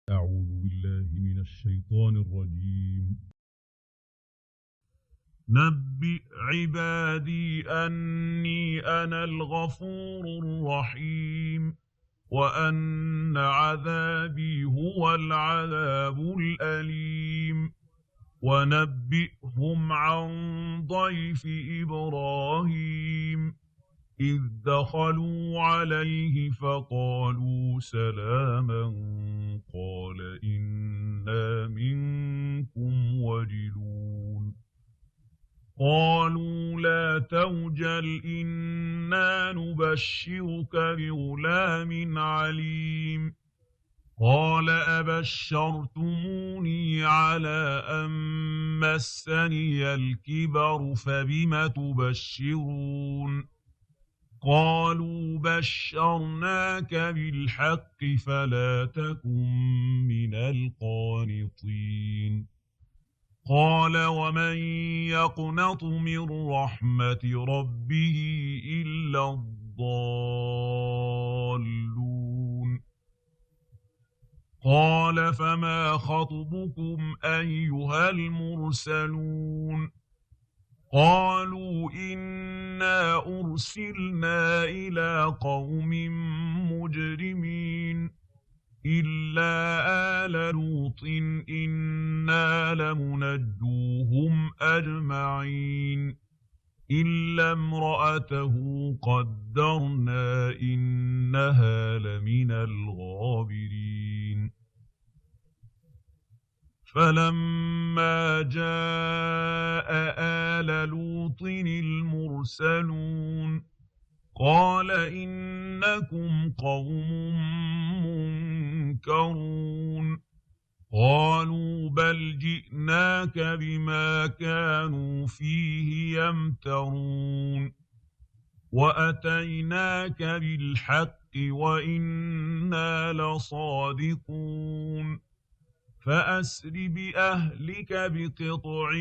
أعوذ بالله من الشيطان الرجيم. نبئ عبادي أني أنا الغفور الرحيم وأن عذابي هو العذاب الأليم. ونبئهم عن ضيف إبراهيم إذ دخلوا عليه فقالوا سلاما قال إنا منكم وجلون. قالوا لا توجل إنا نبشرك بغلام عليم. قال أبشرتموني على أن مسني الكبر فبم تبشرون. قالوا بشرناك بالحق فلا تكن من القانطين. قال ومن يقنط من رحمة ربه إلا الضالون. قال فما خطبكم أيها المرسلون. قالوا إنا أرسلنا إلى قوم مجرمين إلا آل لوط إنا لمنجوهم أجمعين إلا امرأته قدرنا إنها لمن الغابرين. فلما جاء آل لوط المرسلون قال إنكم قوم منكرون. قالوا بل جئناك بما كانوا فيه يمترون وأتيناك بالحق وإنا لصادقون. فأسر بأهلك بقطع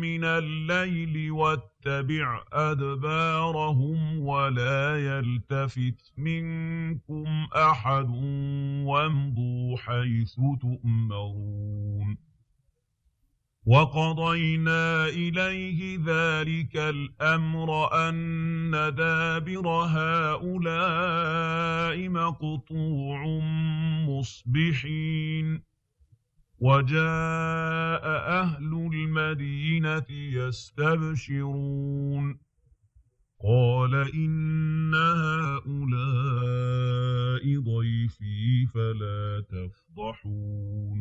من الليل واتبع أدبارهم ولا يلتفت منكم أحد وامضوا حيث تؤمرون. وقضينا إليه ذلك الأمر أن دابر هؤلاء مقطوع مصبحين. وجاء أهل المدينة يستبشرون قال إن هؤلاء ضيفي فلا تفضحون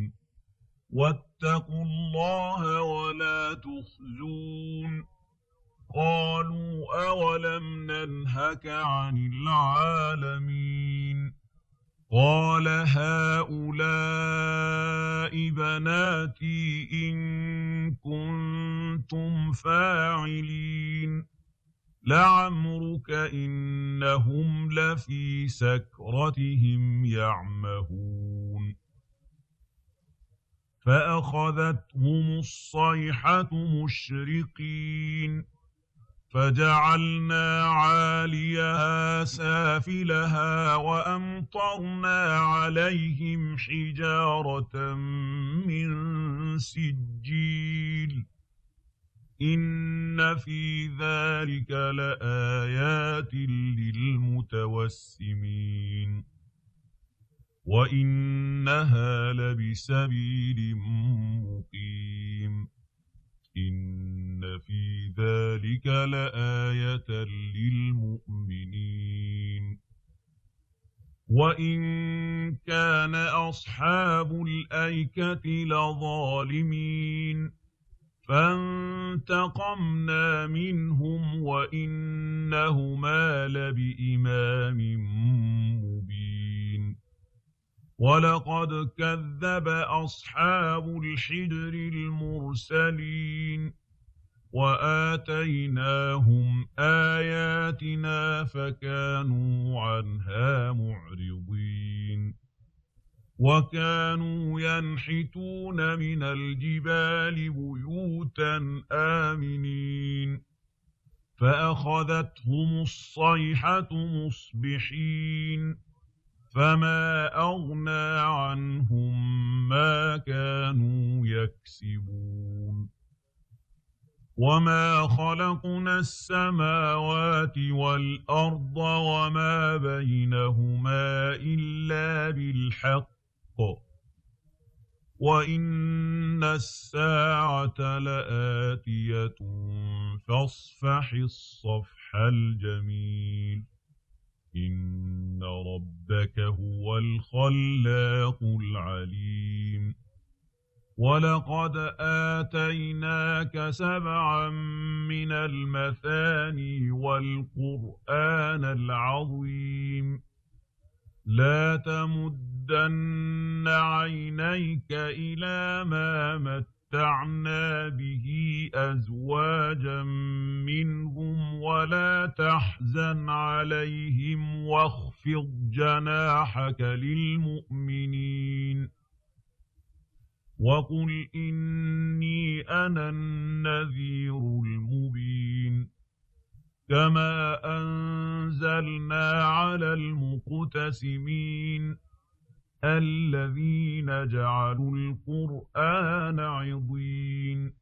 واتقوا الله ولا تخزون. قالوا أولم ننهك عن العالمين. قال هؤلاء بناتي إن كنتم فاعلين. لعمرك إنهم لفي سكرتهم يعمهون. فأخذتهم الصيحة مشرقين فجعلنا عاليها سافلها وأمطرنا عليهم حجارة من سجيل إن في ذلك لآيات للمتوسمين. وإنها لبسبيل مقيم إن في ذلك لآية للمؤمنين. وإن كان أصحاب الأيكة لظالمين فانتقمنا منهم وإنهما لبإمام مبين. ولقد كذب أصحاب الحجر المرسلين وآتيناهم آياتنا فكانوا عنها معرضين. وكانوا ينحتون من الجبال بيوتا آمنين فأخذتهم الصيحة مصبحين فما أغنى عنهم ما كانوا يكسبون وما خلقنا السماوات والأرض وما بينهما إلا بالحق وإن الساعة لآتية فاصفح الصفح الجميل إن ربك هو الخلاق العليم ولقد آتيناك 7 من المثاني والقرآن العظيم لا تمدن عينيك إلى ما متعنا به أزواجا منهم ولا تحزن عليهم واخفض جناحك للمؤمنين وقل إني أنا النذير المبين كما أنزلنا على المقتسمين الذين جعلوا القرآن عضين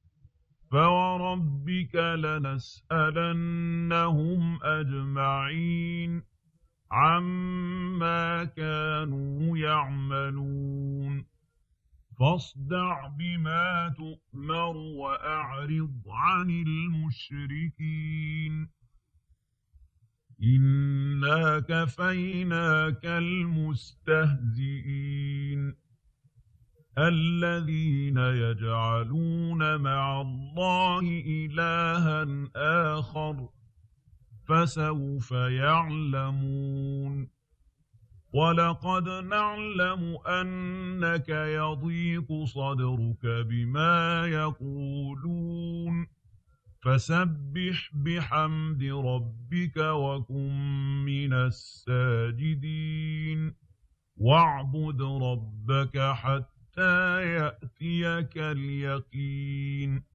فوربك لنسألنهم أجمعين عما كانوا يعملون فاصدع بما تؤمر وأعرض عن المشركين إنا كفيناك المستهزئين الذين يجعلون مع الله إلها آخر فسوف يعلمون ولقد نعلم أنك يضيق صدرك بما يقولون فسبح بحمد ربك وكن من الساجدين واعبد ربك حتى يأتيك اليقين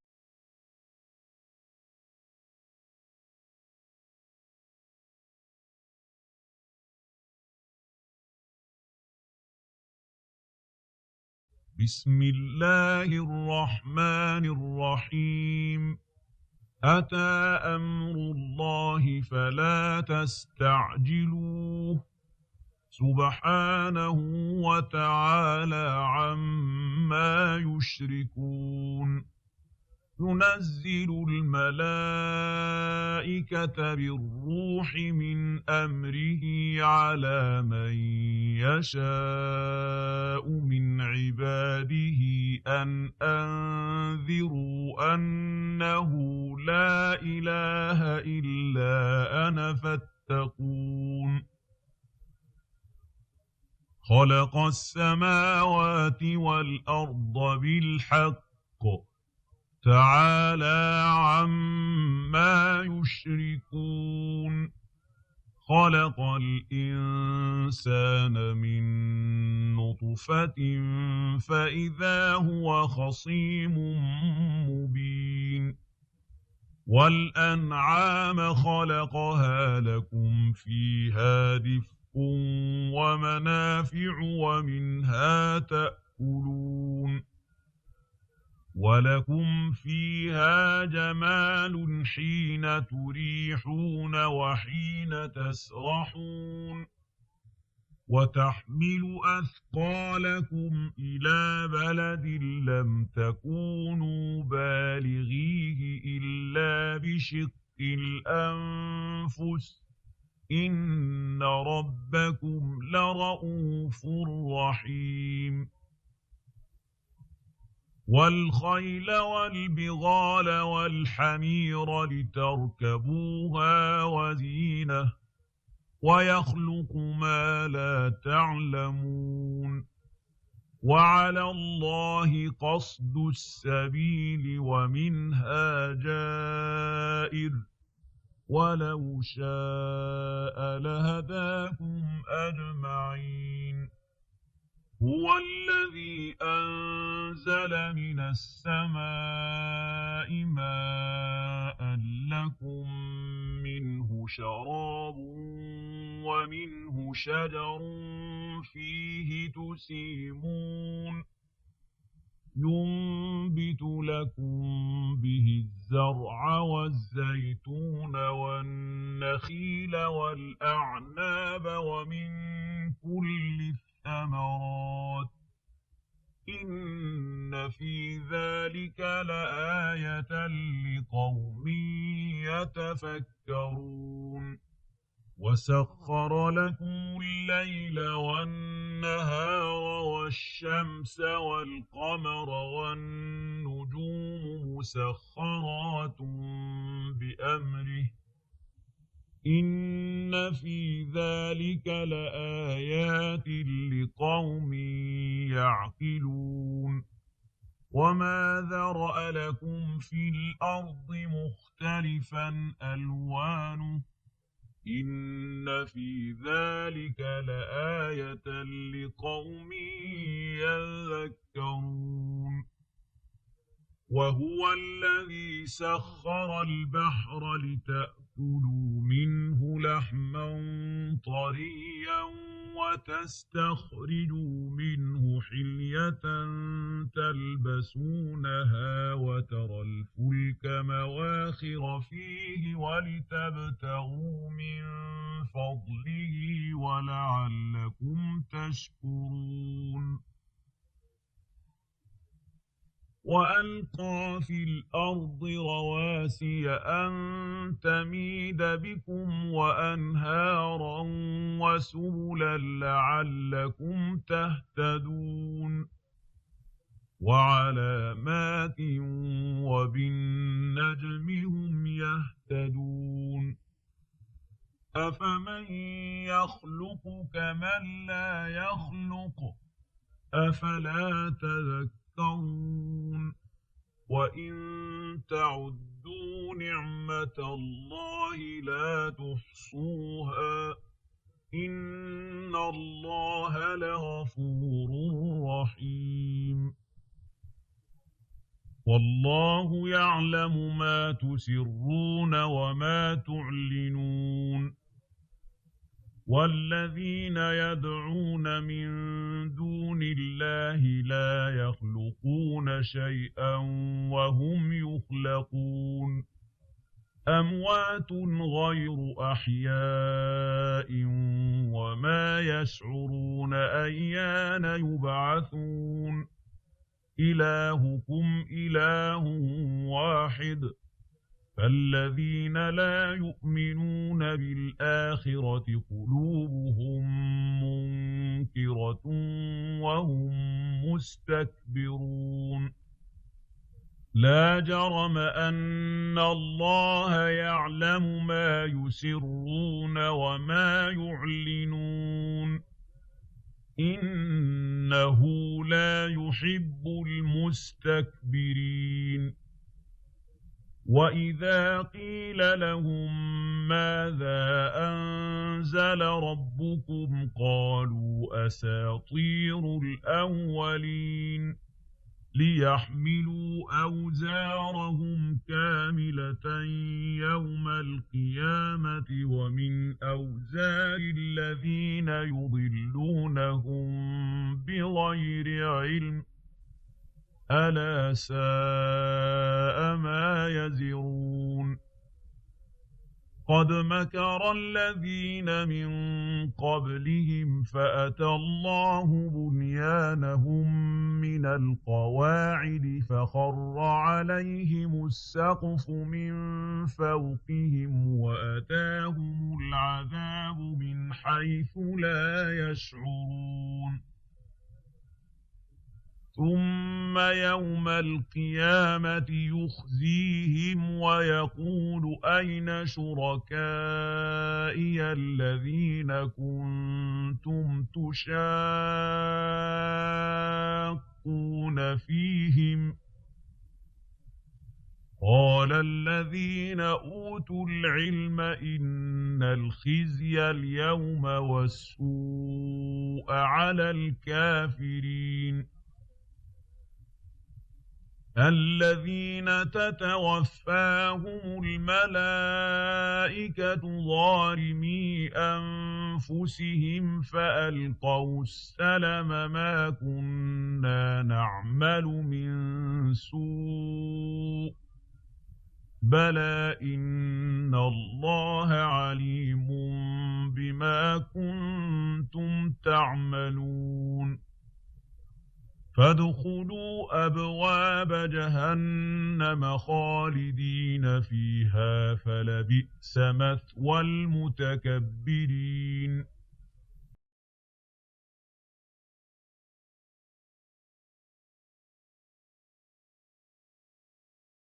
بسم الله الرحمن الرحيم أتى أمر الله فلا تستعجلوه سبحانه وتعالى عما يشركون ينزل الملائكة بالروح من أمره على من يشاء من عباده أن أنذروا أنه لا إله إلا أنا فاتقون خلق السماوات والأرض بالحق تعالى عما يشركون خلق الإنسان من نطفة فإذا هو خصيم مبين والأنعام خلقها لكم فيها دفء ومنافع ومنها تأكلون ولكم فيها جمال حين تريحون وحين تسرحون وتحمل أثقالكم إلى بلد لم تكونوا بالغيه إلا بشق الأنفس إن ربكم لرؤوف رحيم والخيل والبغال والحمير لتركبوها وزينة ويخلق ما لا تعلمون وعلى الله قصد السبيل ومنها جائر ولو شاء لهداكم أجمعين هو الذي أنزل من السماء ماء لكم منه شراب ومنه شجر فيه تسيمون ينبت لكم به الزرع والزيتون والنخيل والأعناب ومن كل الثمرات إن في ذلك لآية لقوم يتفكرون وسخر لكم الليل والنهار والشمس والقمر والنجوم مسخرات بأمره إن في ذلك لآيات لقوم يعقلون وما ذرأ لكم في الأرض مختلفا ألوانه إن في ذلك لآية لقوم يذكرون وهو الذي سخر البحر لتأكلوا منه لحما طريا وتستخرجوا منه حلية تلبسونها وترى الفلك مواخر فيه ولتبتغوا من فضله ولعلكم تشكرون وألقى في الأرض رواسي أن تميد بكم وأنهارا وسبلا لعلكم تهتدون وعلامات وبالنجم هم يهتدون أفمن يخلق كمن لا يخلق أفلا تذكرون وإن تعدوا نعمة الله لا تحصوها إن الله لغفور رحيم والله يعلم ما تسرون وما تعلنون والذين يدعون من دون الله لا يخلقون شيئا وهم يخلقون أموات غير أحياء وما يشعرون أيان يبعثون إلهكم إله واحد فالذين لا يؤمنون بالآخرة قلوبهم منكرة وهم مستكبرون لا جرم أن الله يعلم ما يسرون وما يعلنون إنه لا يحب المستكبرين وإذا قيل لهم ماذا أنزل ربكم قالوا أساطير الأولين ليحملوا أوزارهم كاملة يوم القيامة ومن أوزار الذين يضلونهم بغير علم ألا ساء ما يزرون قد مكر الذين من قبلهم فأتى الله بنيانهم من القواعد فخر عليهم السقف من فوقهم وأتاهم العذاب من حيث لا يشعرون ثم يوم القيامة يخزيهم ويقول أين شركائي الذين كنتم تشاقون فيهم قال الذين أوتوا العلم إن الخزي اليوم والسوء على الكافرين الذين تتوفاهم الملائكة ظالمي أنفسهم فألقوا السلم ما كنا نعمل من سوء بلى إن الله عليم بما كنتم تعملون فادخلوا أبواب جهنم خالدين فيها فلبئس مثوى المتكبرين